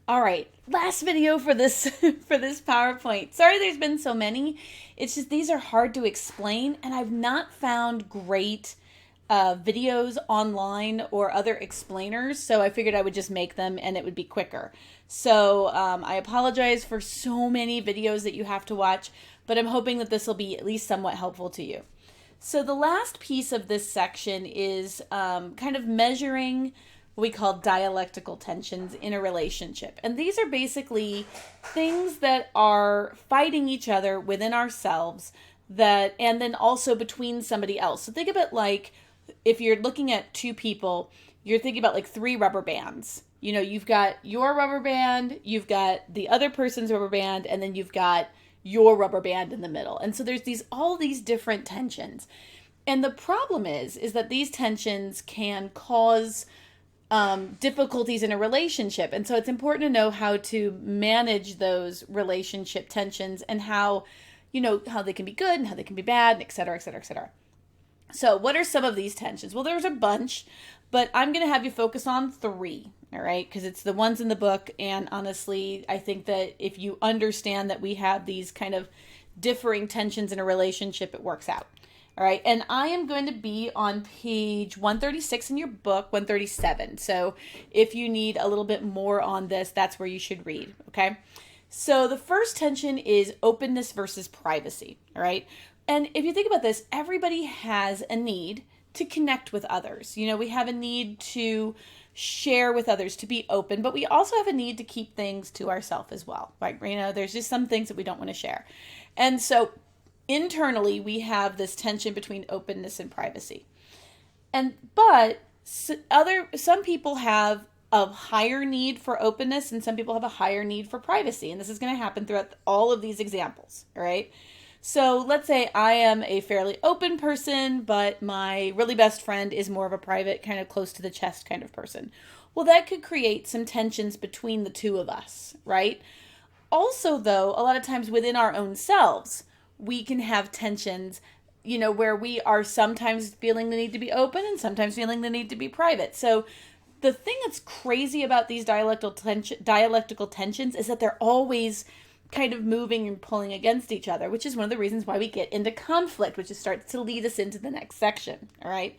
All right, last video for this for this PowerPoint. Sorry there's been so many. It's just these are hard to explain, and I've not found great videos online or other explainers, so I figured I would just make them and it would be quicker. So I apologize for so many videos that you have to watch, but I'm hoping that this will be at least somewhat helpful to you. So the last piece of this section is kind of measuring what we call dialectical tensions in a relationship. And these are basically things that are fighting each other within ourselves and then also between somebody else. So think of it like if you're looking at two people, you're thinking about like three rubber bands. You know, you've got your rubber band, you've got the other person's rubber band, and then you've got your rubber band in the middle. And so there's all these different tensions. And the problem is that these tensions can cause difficulties in a relationship. And so it's important to know how to manage those relationship tensions and how they can be good and how they can be bad, et cetera, et cetera, et cetera. So what are some of these tensions? Well, there's a bunch, but I'm going to have you focus on three, all right? Because it's the ones in the book. And honestly, I think that if you understand that we have these kind of differing tensions in a relationship, it works out. All right, and I am going to be on page 136 in your book, 137. So if you need a little bit more on this, that's where you should read, okay? So the first tension is openness versus privacy, all right? And if you think about this, everybody has a need to connect with others. You know, we have a need to share with others, to be open, but we also have a need to keep things to ourselves as well, right? You know, there's just some things that we don't want to share. And so internally, we have this tension between openness and privacy. But some people have a higher need for openness and some people have a higher need for privacy. And this is going to happen throughout all of these examples, all right? So let's say I am a fairly open person, but my really best friend is more of a private, kind of close to the chest kind of person. Well, that could create some tensions between the two of us, right? Also, though, a lot of times within our own selves, we can have tensions, you know, where we are sometimes feeling the need to be open and sometimes feeling the need to be private. So the thing that's crazy about these dialectical tensions is that they're always kind of moving and pulling against each other, which is one of the reasons why we get into conflict, which starts to lead us into the next section, all right?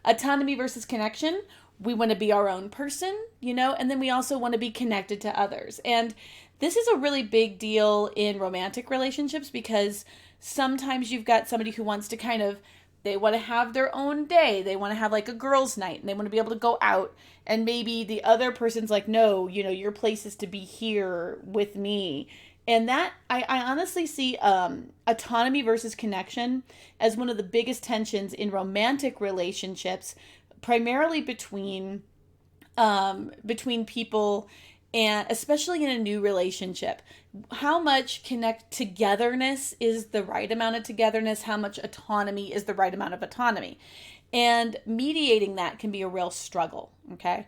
Autonomy versus connection. We want to be our own person, you know, and then we also want to be connected to others. And this is a really big deal in romantic relationships because sometimes you've got somebody who wants to they want to have their own day. They want to have like a girls' night and they want to be able to go out. And maybe the other person's like, no, you know, your place is to be here with me. And that, I honestly see autonomy versus connection as one of the biggest tensions in romantic relationships, primarily between people, and especially in a new relationship. How much togetherness is the right amount of togetherness? How much autonomy is the right amount of autonomy? And mediating that can be a real struggle, okay?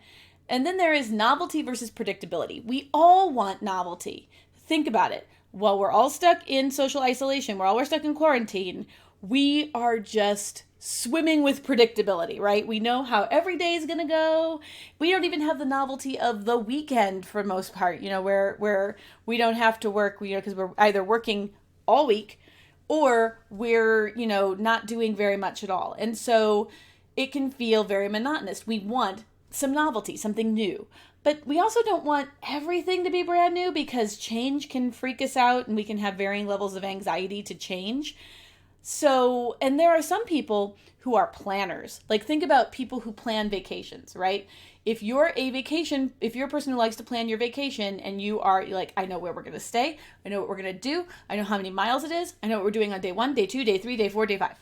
And then there is novelty versus predictability. We all want novelty. Think about it. While we're all stuck in social isolation, we're stuck in quarantine, we are just swimming with predictability, right? We know how every day is going to go. We don't even have the novelty of the weekend for most part, you know, where we don't have to work, you know, because we're either working all week or we're, you know, not doing very much at all. And so it can feel very monotonous. We want some novelty, something new. But we also don't want everything to be brand new because change can freak us out and we can have varying levels of anxiety to change. So, and there are some people who are planners. Like think about people who plan vacations, right? If you're a person who likes to plan your vacation and you are like, I know where we're going to stay. I know what we're going to do. I know how many miles it is. I know what we're doing on day 1, day 2, day 3, day 4, day 5.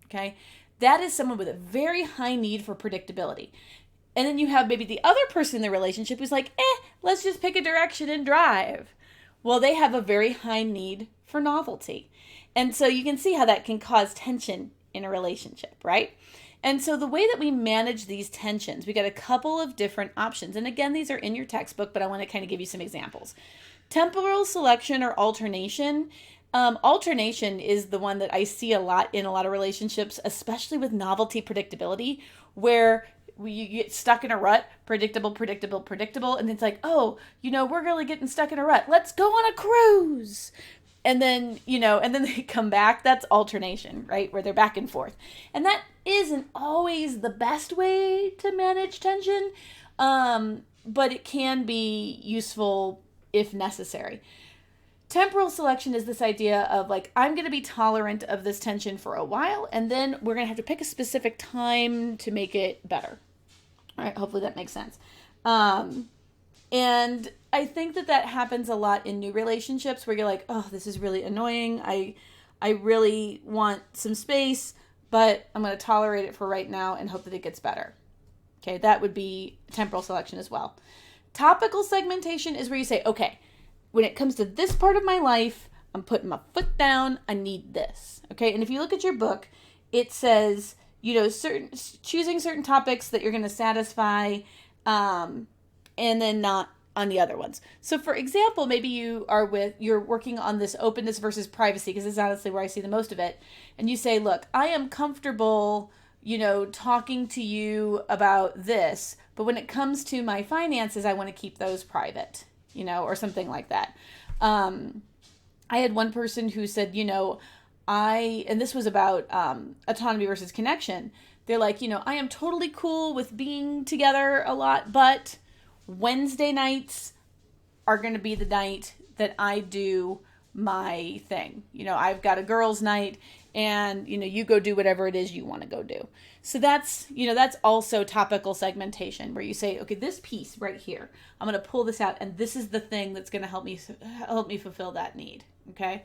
Okay. That is someone with a very high need for predictability. And then you have maybe the other person in the relationship who's like, let's just pick a direction and drive. Well, they have a very high need for novelty. And so you can see how that can cause tension in a relationship, right? And so the way that we manage these tensions, we got a couple of different options. And again, these are in your textbook, but I want to kind of give you some examples. Temporal selection or alternation. Alternation is the one that I see a lot in a lot of relationships, especially with novelty predictability, where you get stuck in a rut, predictable, predictable, predictable. And it's like, oh, we're really getting stuck in a rut. Let's go on a cruise. And then, and then they come back. That's alternation, right? Where they're back and forth. And that isn't always the best way to manage tension, but it can be useful if necessary. Temporal selection is this idea of like, I'm going to be tolerant of this tension for a while, and then we're going to have to pick a specific time to make it better. All right, hopefully that makes sense. And I think that happens a lot in new relationships where you're like, oh, this is really annoying. I really want some space, but I'm going to tolerate it for right now and hope that it gets better. Okay, that would be temporal selection as well. Topical segmentation is where you say, okay, when it comes to this part of my life, I'm putting my foot down. I need this. Okay, and if you look at your book, it says, choosing certain topics that you're going to satisfy, and then not on the other ones. So for example, maybe you're working on this openness versus privacy, because this is honestly where I see the most of it. And you say, look, I am comfortable, talking to you about this, but when it comes to my finances, I want to keep those private, or something like that. I had one person who said, and this was about autonomy versus connection. They're like, I am totally cool with being together a lot, but Wednesday nights are going to be the night that I do my thing. I've got a girls' night, and, you go do whatever it is you want to go do. So that's also topical segmentation, where you say, okay, this piece right here, I'm going to pull this out, and this is the thing that's going to help me fulfill that need. Okay.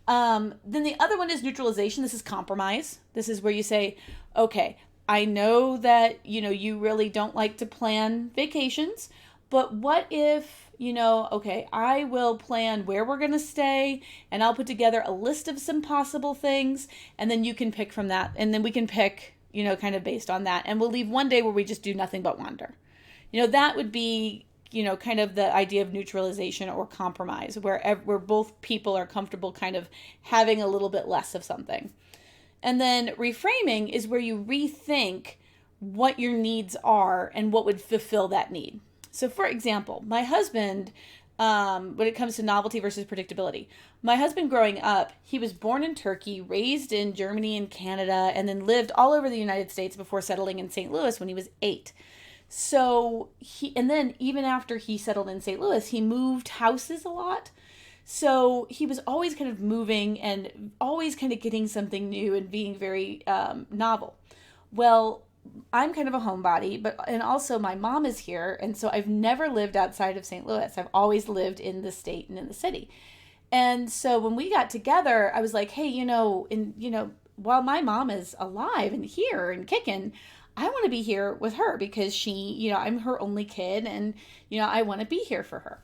Then the other one is neutralization. This is compromise. This is where you say, okay, I know that, you really don't like to plan vacations, but what if, okay, I will plan where we're going to stay, and I'll put together a list of some possible things, and then you can pick from that. And then we can pick, kind of based on that. And we'll leave one day where we just do nothing but wander. That would be, kind of the idea of neutralization or compromise, where both people are comfortable kind of having a little bit less of something. And then reframing is where you rethink what your needs are and what would fulfill that need. So for example, my husband, when it comes to novelty versus predictability, my husband growing up, he was born in Turkey, raised in Germany and Canada, and then lived all over the United States before settling in St. Louis when he was 8. So and then even after he settled in St. Louis, he moved houses a lot. So he was always kind of moving and always kind of getting something new and being very novel. Well, I'm kind of a homebody, and also my mom is here, and so I've never lived outside of St. Louis. I've always lived in the state and in the city. And so when we got together, I was like, hey, while my mom is alive and here and kicking, I want to be here with her because she, I'm her only kid, and, I want to be here for her.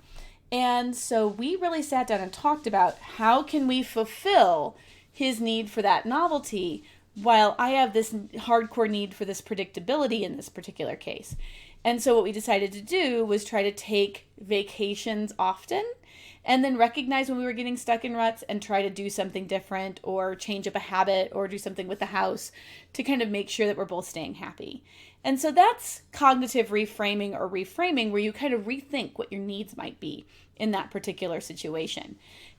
And so we really sat down and talked about how can we fulfill his need for that novelty while I have this hardcore need for this predictability in this particular case. And so what we decided to do was try to take vacations often, and then recognize when we were getting stuck in ruts and try to do something different or change up a habit or do something with the house to kind of make sure that we're both staying happy. And so that's cognitive reframing or reframing, where you kind of rethink what your needs might be in that particular situation.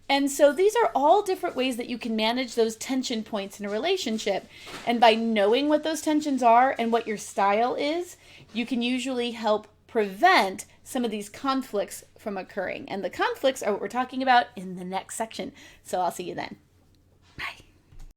And so these are all different ways that you can manage those tension points in a relationship. And by knowing what those tensions are and what your style is, you can usually help prevent some of these conflicts from occurring. And the conflicts are what we're talking about in the next section. So I'll see you then.